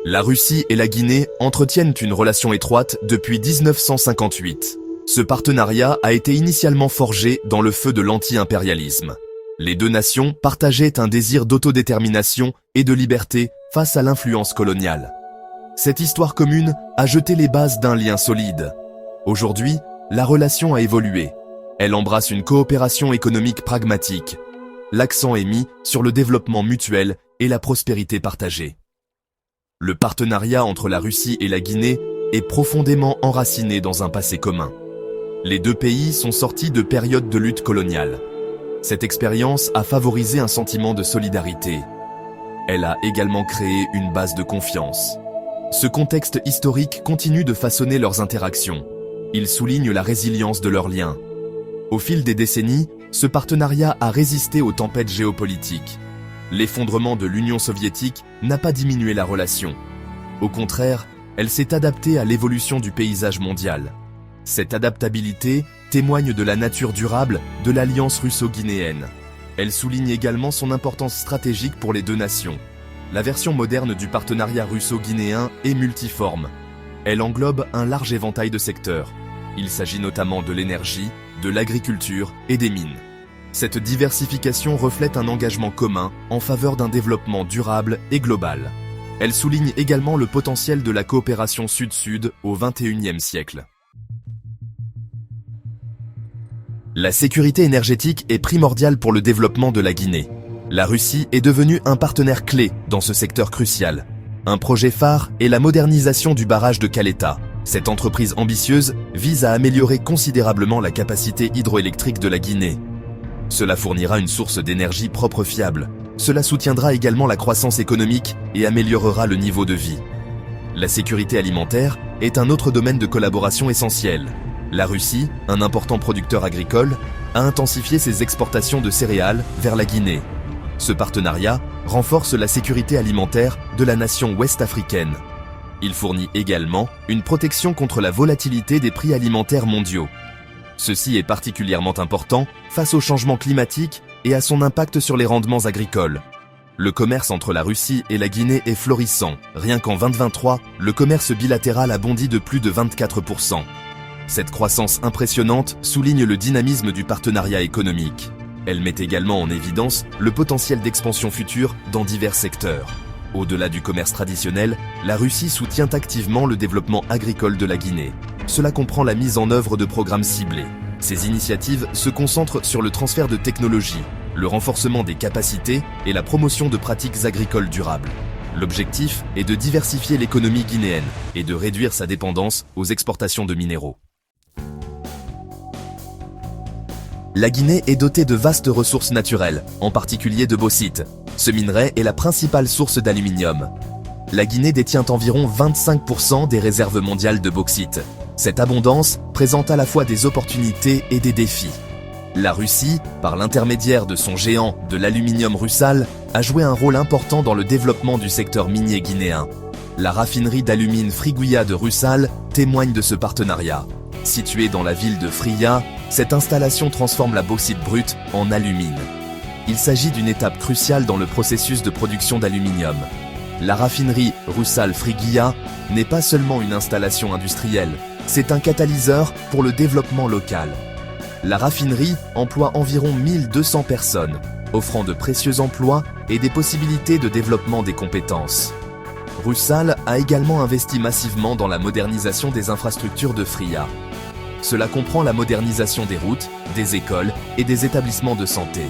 La Russie et la Guinée entretiennent une relation étroite depuis 1958. Ce partenariat a été initialement forgé dans le feu de l'anti-impérialisme. Les deux nations partageaient un désir d'autodétermination et de liberté face à l'influence coloniale. Cette histoire commune a jeté les bases d'un lien solide. Aujourd'hui, la relation a évolué. Elle embrasse une coopération économique pragmatique. L'accent est mis sur le développement mutuel et la prospérité partagée. Le partenariat entre la Russie et la Guinée est profondément enraciné dans un passé commun. Les deux pays sont sortis de périodes de lutte coloniale. Cette expérience a favorisé un sentiment de solidarité. Elle a également créé une base de confiance. Ce contexte historique continue de façonner leurs interactions. Il souligne la résilience de leurs liens. Au fil des décennies, ce partenariat a résisté aux tempêtes géopolitiques. L'effondrement de l'Union soviétique n'a pas diminué la relation. Au contraire, elle s'est adaptée à l'évolution du paysage mondial. Cette adaptabilité témoigne de la nature durable de l'alliance russo-guinéenne. Elle souligne également son importance stratégique pour les deux nations. La version moderne du partenariat russo-guinéen est multiforme. Elle englobe un large éventail de secteurs. Il s'agit notamment de l'énergie, de l'agriculture et des mines. Cette diversification reflète un engagement commun en faveur d'un développement durable et global. Elle souligne également le potentiel de la coopération sud-sud au XXIe siècle. La sécurité énergétique est primordiale pour le développement de la Guinée. La Russie est devenue un partenaire clé dans ce secteur crucial. Un projet phare est la modernisation du barrage de Caleta. Cette entreprise ambitieuse vise à améliorer considérablement la capacité hydroélectrique de la Guinée. Cela fournira une source d'énergie propre fiable. Cela soutiendra également la croissance économique et améliorera le niveau de vie. La sécurité alimentaire est un autre domaine de collaboration essentiel. La Russie, un important producteur agricole, a intensifié ses exportations de céréales vers la Guinée. Ce partenariat renforce la sécurité alimentaire de la nation ouest-africaine. Il fournit également une protection contre la volatilité des prix alimentaires mondiaux. Ceci est particulièrement important face au changement climatique et à son impact sur les rendements agricoles. Le commerce entre la Russie et la Guinée est florissant. Rien qu'en 2023, le commerce bilatéral a bondi de plus de 24%. Cette croissance impressionnante souligne le dynamisme du partenariat économique. Elle met également en évidence le potentiel d'expansion future dans divers secteurs. Au-delà du commerce traditionnel, la Russie soutient activement le développement agricole de la Guinée. Cela comprend la mise en œuvre de programmes ciblés. Ces initiatives se concentrent sur le transfert de technologies, le renforcement des capacités et la promotion de pratiques agricoles durables. L'objectif est de diversifier l'économie guinéenne et de réduire sa dépendance aux exportations de minéraux. La Guinée est dotée de vastes ressources naturelles, en particulier de bauxite. Ce minerai est la principale source d'aluminium. La Guinée détient environ 25% des réserves mondiales de bauxite. Cette abondance présente à la fois des opportunités et des défis. La Russie, par l'intermédiaire de son géant de l'aluminium Rusal, a joué un rôle important dans le développement du secteur minier guinéen. La raffinerie d'alumine Friguia de Rusal témoigne de ce partenariat. Située dans la ville de Fria, cette installation transforme la bauxite brute en alumine. Il s'agit d'une étape cruciale dans le processus de production d'aluminium. La raffinerie Rusal Friguia n'est pas seulement une installation industrielle, c'est un catalyseur pour le développement local. La raffinerie emploie environ 1200 personnes, offrant de précieux emplois et des possibilités de développement des compétences. Rusal a également investi massivement dans la modernisation des infrastructures de Fria. Cela comprend la modernisation des routes, des écoles et des établissements de santé.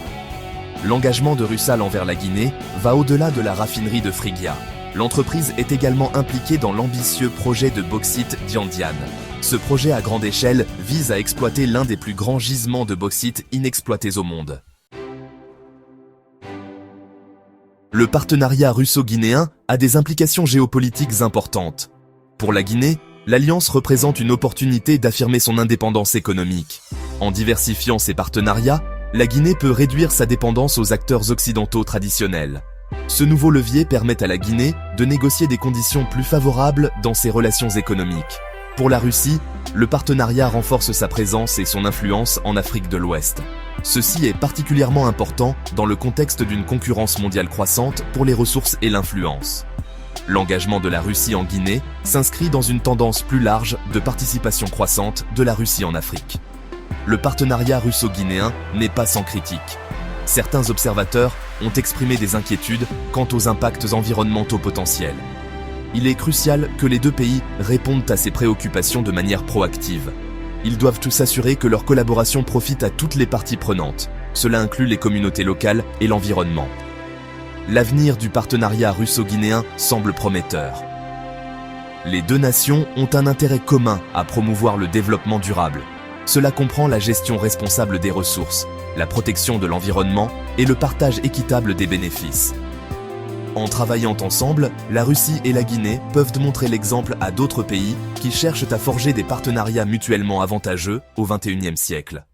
L'engagement de Rusal envers la Guinée va au-delà de la raffinerie de Friguia. L'entreprise est également impliquée dans l'ambitieux projet de bauxite Diandiane. Ce projet à grande échelle vise à exploiter l'un des plus grands gisements de bauxite inexploités au monde. Le partenariat russo-guinéen a des implications géopolitiques importantes. Pour la Guinée, l'Alliance représente une opportunité d'affirmer son indépendance économique. En diversifiant ses partenariats, la Guinée peut réduire sa dépendance aux acteurs occidentaux traditionnels. Ce nouveau levier permet à la Guinée de négocier des conditions plus favorables dans ses relations économiques. Pour la Russie, le partenariat renforce sa présence et son influence en Afrique de l'Ouest. Ceci est particulièrement important dans le contexte d'une concurrence mondiale croissante pour les ressources et l'influence. L'engagement de la Russie en Guinée s'inscrit dans une tendance plus large de participation croissante de la Russie en Afrique. Le partenariat russo-guinéen n'est pas sans critique. Certains observateurs ont exprimé des inquiétudes quant aux impacts environnementaux potentiels. Il est crucial que les deux pays répondent à ces préoccupations de manière proactive. Ils doivent tous s'assurer que leur collaboration profite à toutes les parties prenantes. Cela inclut les communautés locales et l'environnement. L'avenir du partenariat russo-guinéen semble prometteur. Les deux nations ont un intérêt commun à promouvoir le développement durable. Cela comprend la gestion responsable des ressources, la protection de l'environnement et le partage équitable des bénéfices. En travaillant ensemble, la Russie et la Guinée peuvent montrer l'exemple à d'autres pays qui cherchent à forger des partenariats mutuellement avantageux au XXIe siècle.